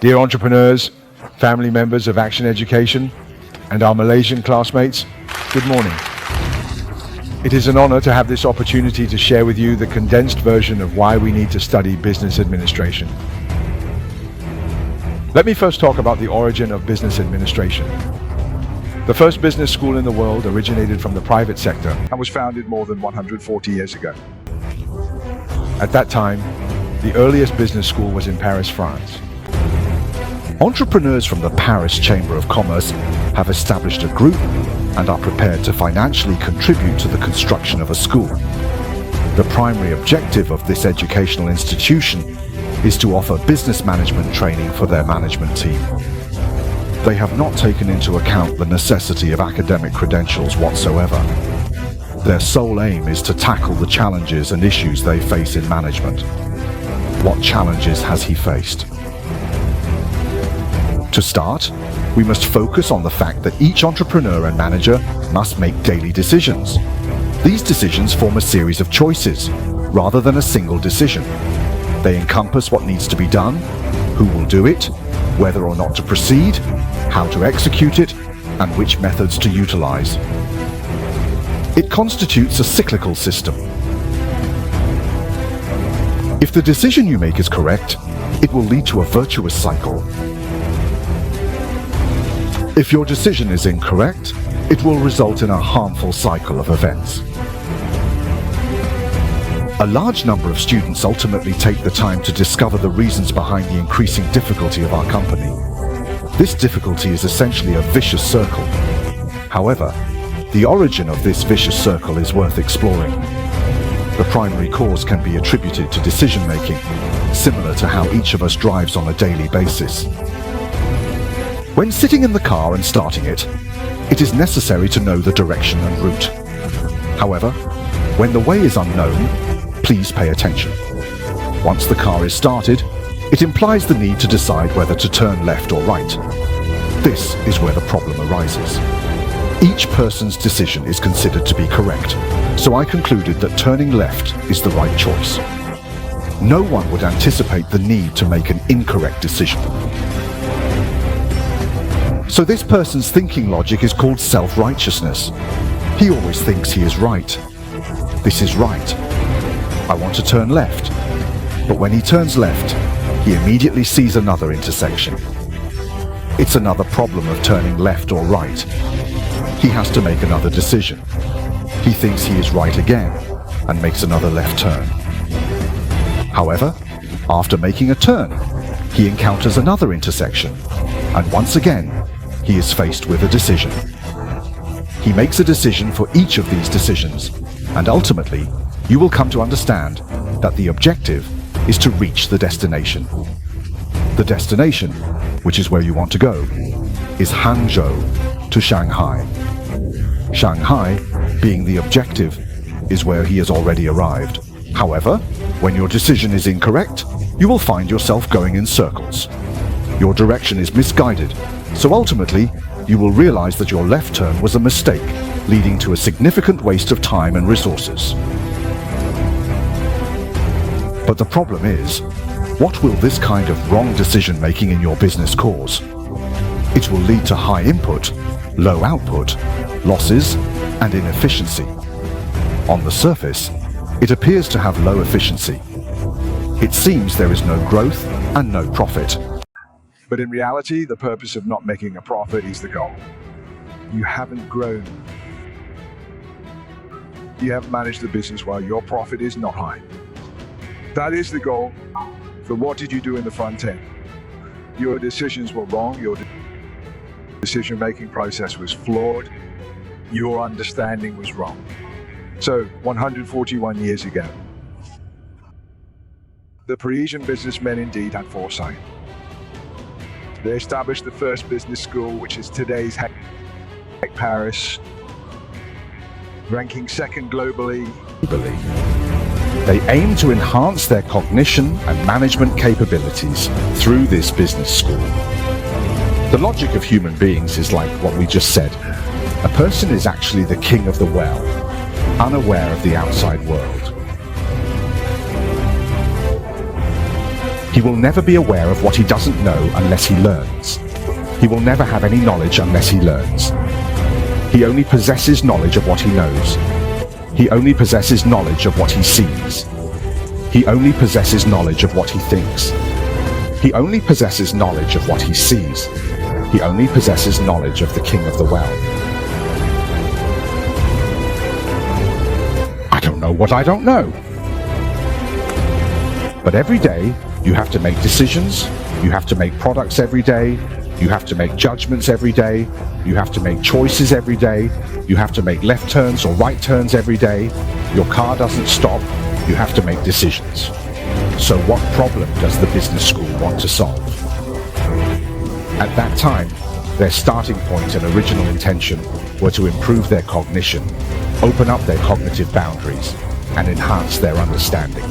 Dear entrepreneurs, family members of Action Education, and our Malaysian classmates, good morning. It is an honor to have this opportunity to share with you the condensed version of why we need to study business administration. Let me first talk about the origin of business administration. The first business school in the world originated from the private sector and was founded more than 140 years ago. At that time, the earliest business school was in Paris, France. Entrepreneurs from the Paris Chamber of Commerce have established a group and are prepared to financially contribute to the construction of a school. The primary objective of this educational institution is to offer business management training for their management team. They have not taken into account the necessity of academic credentials whatsoever. Their sole aim is to tackle the challenges and issues they face in management. What challenges has he faced? To start, we must focus on the fact that each entrepreneur and manager must make daily decisions. These decisions form a series of choices, rather than a single decision. They encompass what needs to be done, who will do it, whether or not to proceed, how to execute it, and which methods to utilize. It constitutes a cyclical system. If the decision you make is correct, it will lead to a virtuous cycle. If your decision is incorrect, it will result in a harmful cycle of events. A large number of students ultimately take the time to discover the reasons behind the increasing difficulty of our company. This difficulty is essentially a vicious circle. However, the origin of this vicious circle is worth exploring. The primary cause can be attributed to decision-making, similar to how each of us drives on a daily basis. When sitting in the car and starting it, it is necessary to know the direction and route. However, when the way is unknown, please pay attention. Once the car is started, it implies the need to decide whether to turn left or right. This is where the problem arises. Each person's decision is considered to be correct, so I concluded that turning left is the right choice. No one would anticipate the need to make an incorrect decision. So this person's thinking logic is called self-righteousness. He always thinks he is right. This is right. I want to turn left. But when he turns left, he immediately sees another intersection. It's another problem of turning left or right. He has to make another decision. He thinks he is right again and makes another left turn. However, after making a turn, he encounters another intersection, and once again, he is faced with a decision. He makes a decision for each of these decisions, and ultimately, you will come to understand that the objective is to reach the destination. The destination, which is where you want to go, is Hangzhou to Shanghai. Shanghai, being the objective, is where he has already arrived. However, when your decision is incorrect, you will find yourself going in circles. Your direction is misguided, so ultimately, you will realize that your left turn was a mistake, leading to a significant waste of time and resources. But the problem is, what will this kind of wrong decision-making in your business cause? It will lead to high input, low output, losses, and inefficiency. On the surface, it appears to have low efficiency. It seems there is no growth and no profit. But in reality, the purpose of not making a profit is the goal. You haven't grown. You haven't managed the business while your profit is not high. That is the goal. So what did you do in the front end? Your decisions were wrong. Your decision-making process was flawed. Your understanding was wrong. So 141 years ago, the Parisian businessmen indeed had foresight. They established the first business school, which is today's Paris, ranking second globally. They aim to enhance their cognition and management capabilities through this business school. The logic of human beings is like what we just said. A person is actually the king of the well, unaware of the outside world. He will never be aware of what he doesn't know unless he learns. He will never have any knowledge unless he learns. He only possesses knowledge of what he knows. He only possesses knowledge of what he sees. He only possesses knowledge of what he thinks. He only possesses knowledge of what he sees. He only possesses knowledge of the king of the well. I don't know what I don't know. But every day, you have to make decisions, you have to make products every day, you have to make judgments every day, you have to make choices every day, you have to make left turns or right turns every day, your car doesn't stop, you have to make decisions. So what problem does the business school want to solve? At that time, their starting point and original intention were to improve their cognition, open up their cognitive boundaries, and enhance their understanding.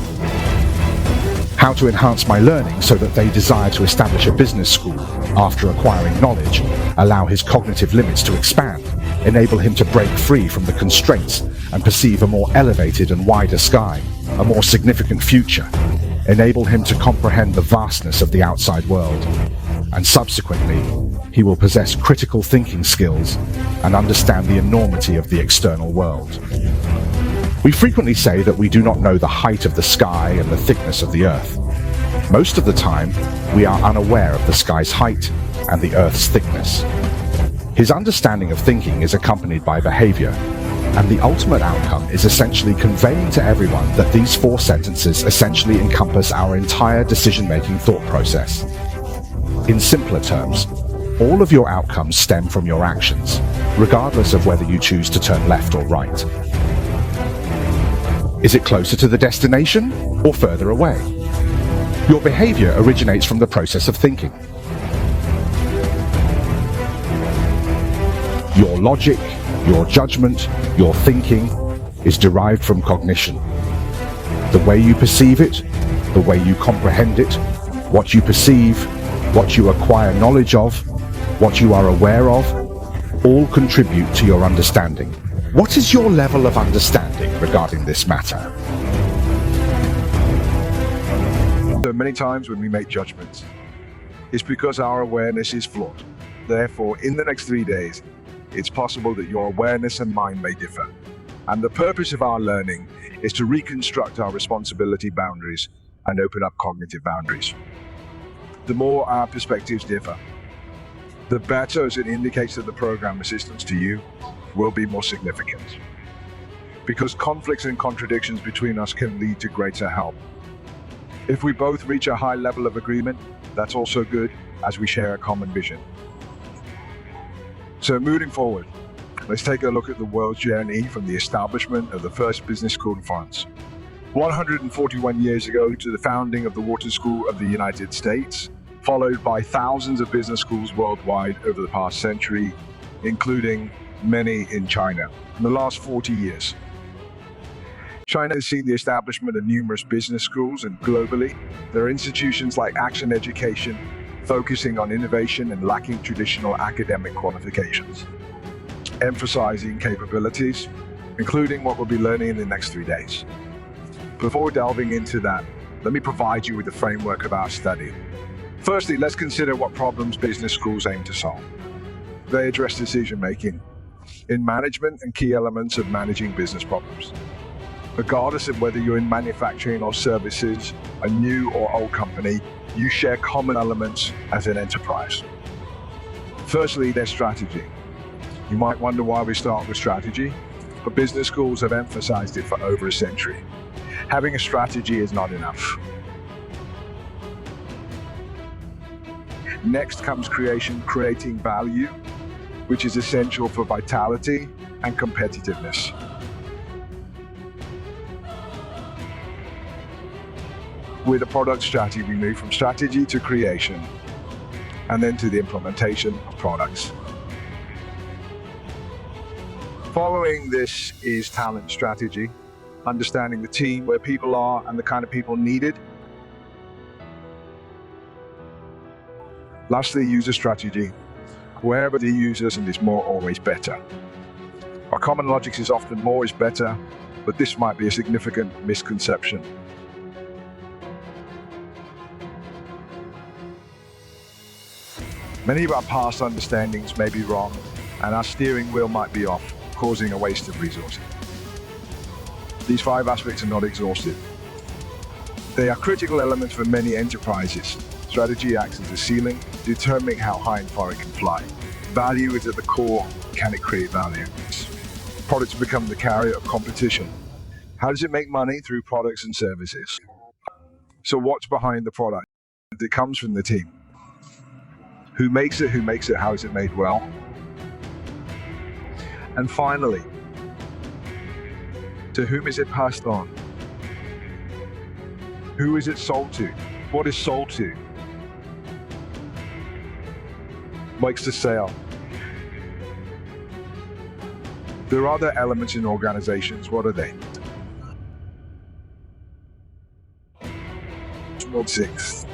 How to enhance my learning so that they desire to establish a business school after acquiring knowledge, allow his cognitive limits to expand, enable him to break free from the constraints and perceive a more elevated and wider sky, a more significant future, enable him to comprehend the vastness of the outside world, and subsequently, he will possess critical thinking skills and understand the enormity of the external world. We frequently say that we do not know the height of the sky and the thickness of the earth. Most of the time, we are unaware of the sky's height and the earth's thickness. His understanding of thinking is accompanied by behavior, and the ultimate outcome is essentially conveying to everyone that these 4 sentences essentially encompass our entire decision-making thought process. In simpler terms, all of your outcomes stem from your actions, regardless of whether you choose to turn left or right. Is it closer to the destination or further away? Your behavior originates from the process of thinking. Your logic, your judgment, your thinking is derived from cognition. The way you perceive it, the way you comprehend it, what you perceive, what you acquire knowledge of, what you are aware of, all contribute to your understanding. What is your level of understanding regarding this matter? So many times when we make judgments, it's because our awareness is flawed. Therefore, in the next 3 days, it's possible that your awareness and mind may differ. And the purpose of our learning is to reconstruct our responsibility boundaries and open up cognitive boundaries. The more our perspectives differ, the better, as it indicates that the program assistance to you will be more significant. Because conflicts and contradictions between us can lead to greater help. If we both reach a high level of agreement, that's also good, as we share a common vision. So moving forward, let's take a look at the world's journey from the establishment of the first business school in France, 141 years ago, to the founding of the Water School of the United States, followed by thousands of business schools worldwide over the past century, including many in China. In the last 40 years, China has seen the establishment of numerous business schools, and globally, there are institutions like Action Education focusing on innovation and lacking traditional academic qualifications, emphasizing capabilities, including what we'll be learning in the next 3 days. Before delving into that, let me provide you with the framework of our study. Firstly, let's consider what problems business schools aim to solve. They address decision-making in management and key elements of managing business problems. Regardless of whether you're in manufacturing or services, a new or old company, you share common elements as an enterprise. Firstly, their strategy. You might wonder why we start with strategy, but business schools have emphasized it for over a century. Having a strategy is not enough. Next comes creating value, which is essential for vitality and competitiveness. With a product strategy, we move from strategy to creation, and then to the implementation of products. Following this is talent strategy, understanding the team, where people are, and the kind of people needed. Lastly, user strategy, wherever the users, and is more always better. Our common logic is often more is better, but this might be a significant misconception. Many of our past understandings may be wrong, and our steering wheel might be off, causing a waste of resources. These 5 aspects are not exhaustive. They are critical elements for many enterprises. Strategy acts as a ceiling, determining how high and far it can fly. Value is at the core. Can it create value? Products become the carrier of competition. How does it make money? Through products and services. So what's behind the product? It comes from the team. Who makes it? How is it made well? And finally, to whom is it passed on? Who is it sold to? What is sold to? Makes the sale. There are other elements in organizations. What are they? 6.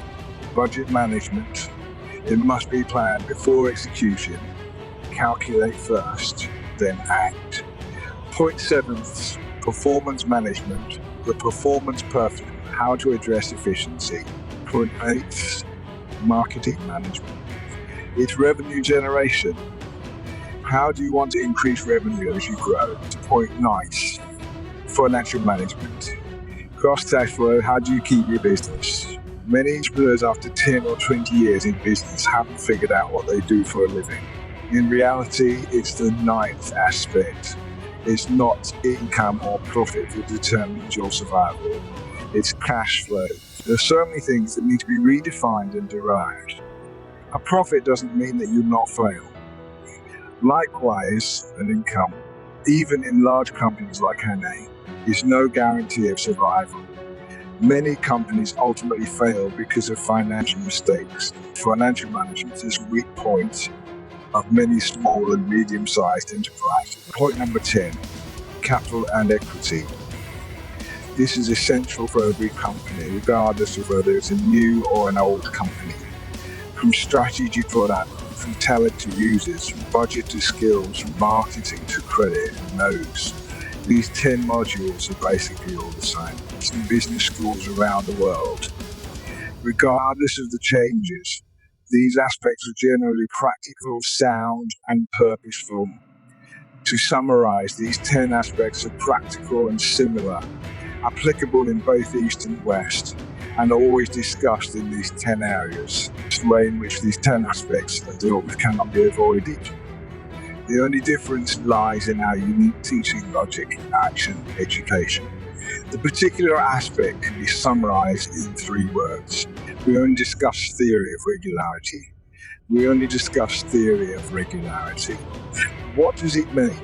Budget management. It must be planned before execution. Calculate first, then act. Point 7. Performance management. The performance perfect. How to address efficiency. Point 8. Marketing management. It's revenue generation. How do you want to increase revenue as you grow? Point 9. Financial management. Cost cash flow. How do you keep your business? Many entrepreneurs after 10 or 20 years in business haven't figured out what they do for a living. In reality, it's the 9th aspect. It's not income or profit that determines your survival. It's cash flow. There are so many things that need to be redefined and derived. A profit doesn't mean that you'll not fail. Likewise, an income, even in large companies like HANA, is no guarantee of survival. Many companies ultimately fail because of financial mistakes. Financial management is a weak point of many small and medium-sized enterprises. Point number 10, capital and equity. This is essential for every company, regardless of whether it's a new or an old company. From strategy to product, from talent to users, from budget to skills, from marketing to credit and nodes. These 10 modules are basically all the same. It's in business schools around the world. Regardless of the changes, these aspects are generally practical, sound, and purposeful. To summarize, these 10 aspects are practical and similar, applicable in both East and West, and always discussed in these 10 areas. The way in which these 10 aspects are dealt with cannot be avoided. The only difference lies in our unique teaching logic, action, education. The particular aspect can be summarized in 3 words. We only discuss theory of regularity. What does it mean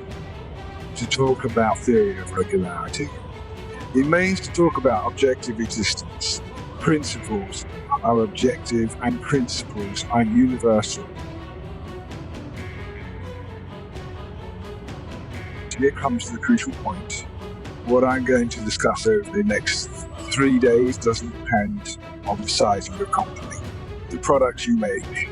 to talk about theory of regularity? It means to talk about objective existence. Principles are objective and principles are universal. Here comes the crucial point. What I'm going to discuss over the next 3 days doesn't depend on the size of your company, the products you make,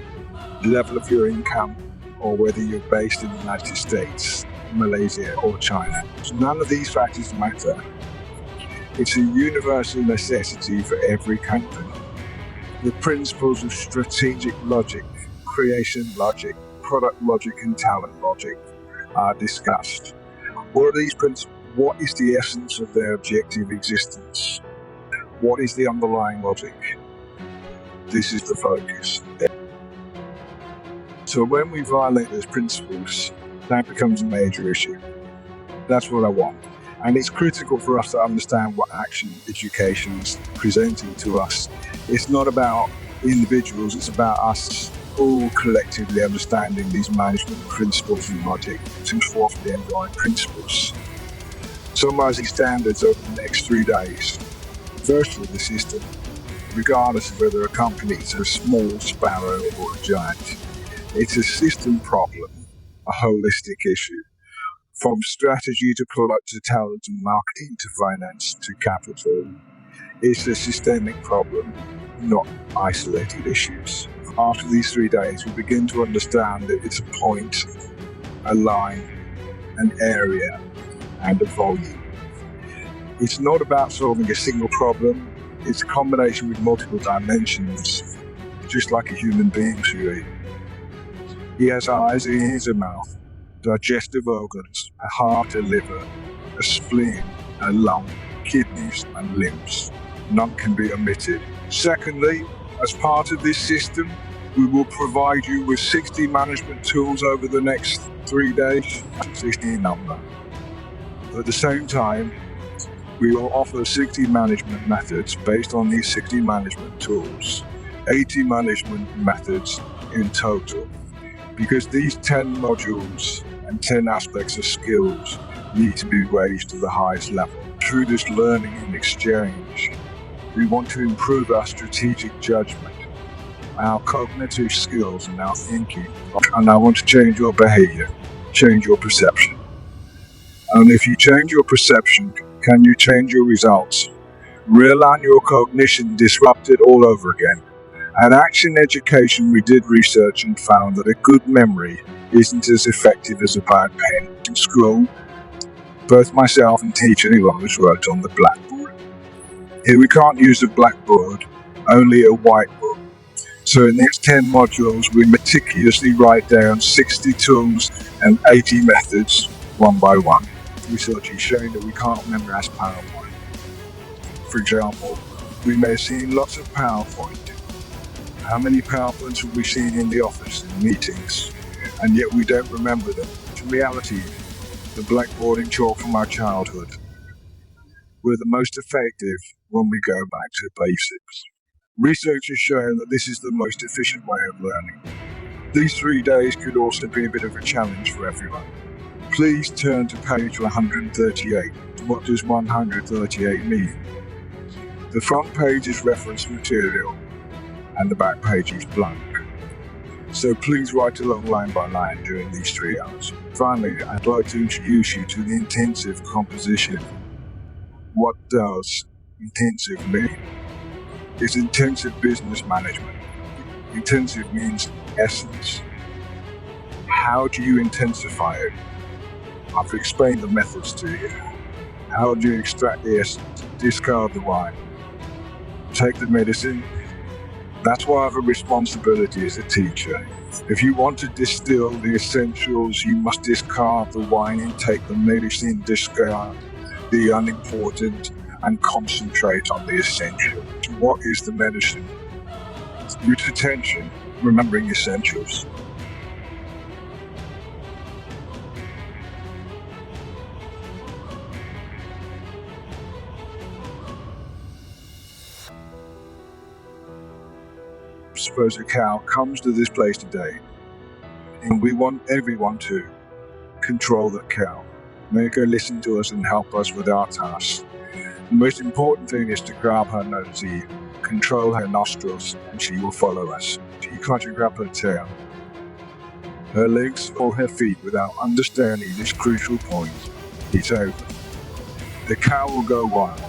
the level of your income, or whether you're based in the United States, Malaysia, or China. So none of these factors matter. It's a universal necessity for every company. The principles of strategic logic, creation logic, product logic, and talent logic are discussed. What are these principles? What is the essence of their objective existence? What is the underlying logic? This is the focus. So when we violate those principles, that becomes a major issue. That's what I want. And it's critical for us to understand what action education is presenting to us. It's not about individuals, it's about us all collectively understanding these management principles and logic to enforce the underlying principles. Summarizing standards over the next 3 days. Firstly, the system, regardless of whether a company is a small sparrow or a giant. It's a system problem, a holistic issue. From strategy to product to talent to marketing to finance to capital. It's a systemic problem, not isolated issues. After these 3 days, we begin to understand that it's a point, a line, an area, and a volume. It's not about solving a single problem, it's a combination with multiple dimensions, just like a human being should. He has eyes, ears, a mouth, digestive organs, a heart, a liver, a spleen, a lung, kidneys, and limbs. None can be omitted. Secondly, as part of this system, we will provide you with 60 management tools over the next 3 days, 60 in number. At the same time, we will offer 60 management methods based on these 60 management tools, 80 management methods in total, because these 10 modules and 10 aspects of skills need to be raised to the highest level. Through this learning and exchange, we want to improve our strategic judgment, our cognitive skills, and our thinking. And I want to change your behavior, change your perception. And if you change your perception, can you change your results? Realign your cognition, disrupt it all over again. At Action Education, we did research and found that a good memory isn't as effective as a bad pen. In school, both myself and teacher Elias wrote on the blackboard. Here we can't use a blackboard, only a whiteboard. So in these 10 modules, we meticulously write down 60 tools and 80 methods, one by one. Research is showing that we can't memorize PowerPoint. For example, we may have seen lots of PowerPoint. How many PowerPoints have we seen in the office, in meetings, and yet we don't remember them? In reality, the blackboard and chalk from our childhood were the most effective when we go back to basics. Research has shown that this is the most efficient way of learning. These 3 days could also be a bit of a challenge for everyone. Please turn to page 138. What does 138 mean? The front page is reference material and the back page is blank. So please write along line by line during these 3 hours. Finally, I'd like to introduce you to the intensive composition. What does intensive mean? It's intensive business management. Intensive means essence. How do you intensify it? I've explained the methods to you. How do you extract the essence? Discard the wine. Take the medicine. That's why I have a responsibility as a teacher. If you want to distill the essentials, you must discard the wine and take the medicine, discard the unimportant, and concentrate on the essential. What is the medicine? Use attention, remembering essentials. Suppose a cow comes to this place today, and we want everyone to control that cow. Make her listen to us and help us with our tasks. The most important thing is to grab her nose ear, control her nostrils, and she will follow us. You can't grab her tail, her legs, or her feet without understanding this crucial point. It's over. The cow will go wild.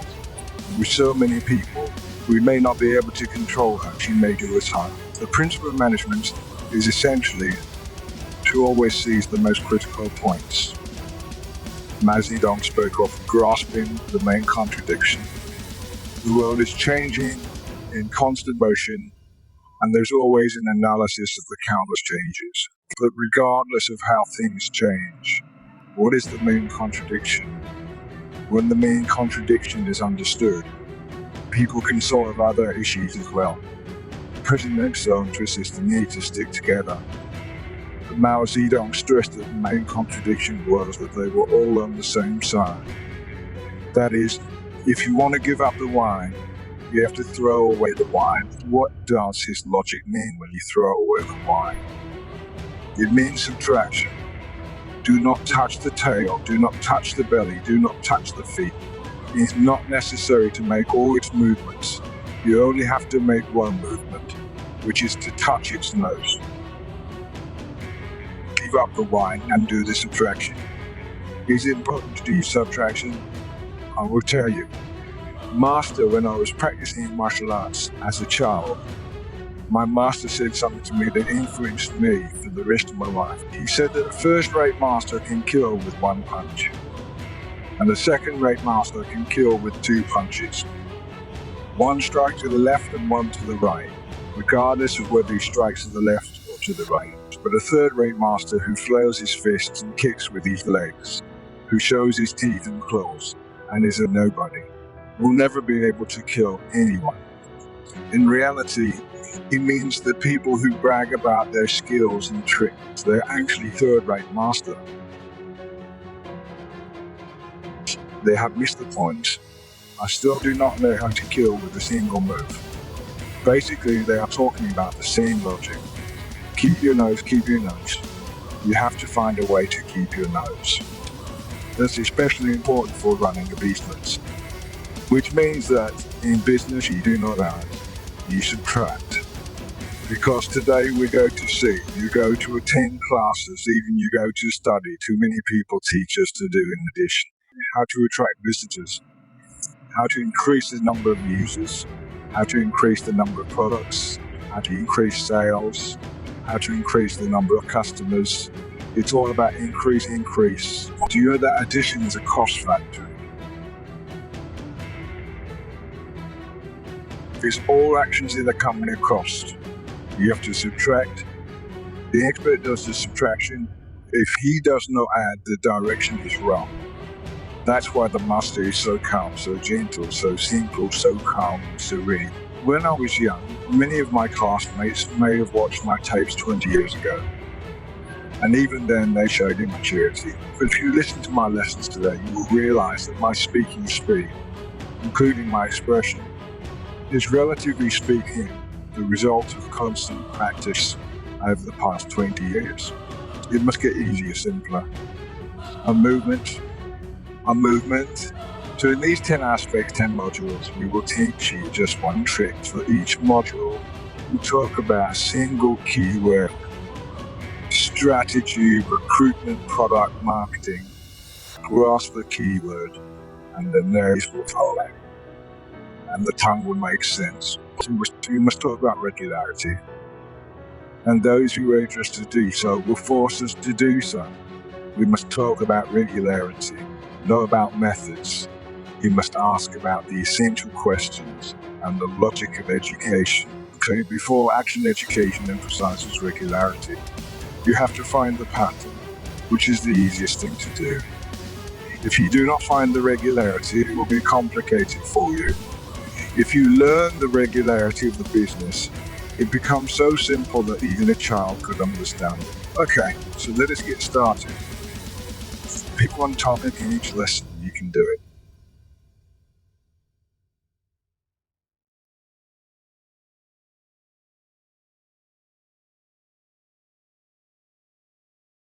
With so many people, we may not be able to control her. She may do us harm. The principle of management is essentially to always seize the most critical points. Mao Zedong spoke of grasping the main contradiction. The world is changing in constant motion, and there's always an analysis of the countless changes. But regardless of how things change, what is the main contradiction? When the main contradiction is understood, people can solve other issues as well. Putting Nixon insist the need to stick together. But Mao Zedong stressed that the main contradiction was that they were all on the same side. That is, if you want to give up the wine, you have to throw away the wine. What does his logic mean when you throw away the wine? It means subtraction. Do not touch the tail, do not touch the belly, do not touch the feet. It is not necessary to make all its movements. You only have to make one movement, which is to touch its nose. Give up the wine and do the subtraction. Is it important to do subtraction? I will tell you. Master, when I was practicing martial arts as a child, my master said something to me that influenced me for the rest of my life. He said that a first-rate master can kill with one punch, and a second-rate master can kill with 2 punches. One strike to the left and one to the right, regardless of whether he strikes to the left or to the right. but a third-rate master who flails his fists and kicks with his legs, who shows his teeth and claws, and is a nobody, will never be able to kill anyone. In reality, it means that people who brag about their skills and tricks, they're actually third-rate master. They have missed the point. I still do not know how to kill with a single move. Basically, they are talking about the same logic. Keep your nose, keep your nose. You have to find a way to keep your nose. That's especially important for running a business, which means that in business you do not add, you subtract. Because today we go to see, you go to attend classes, even you go to study. Too many people teach us to do in addition. How to attract visitors, how to increase the number of users, how to increase the number of products, how to increase sales, how to increase the number of customers. It's all about increase. Do you know that addition is a cost factor? Because all actions in the company are cost. You have to subtract. The expert does the subtraction. If he does not add, the direction is wrong. That's why the master is so calm, so gentle, so simple, so calm, serene. When I was young, many of my classmates may have watched my tapes 20 years ago. And even then they showed immaturity. But if you listen to my lessons today, you will realize that my speaking speed, including my expression, is relatively speaking the result of constant practice over the past 20 years. It must get easier, simpler. A movement. So in these 10 aspects, 10 modules, we will teach you just one trick for each module. We'll talk about a single keyword, strategy, recruitment, product, marketing. Grasp the keyword, and the nerves will follow. And the tongue will make sense. We must talk about regularity. And those who are interested to do so will force us to do so. We must talk about regularity, not about methods. You must ask about the essential questions and the logic of education. Okay, before action education emphasizes regularity, you have to find the pattern, which is the easiest thing to do. If you do not find the regularity, it will be complicated for you. If you learn the regularity of the business, it becomes so simple that even a child could understand it. Okay, so let us get started. Pick one topic in each lesson, you can do it.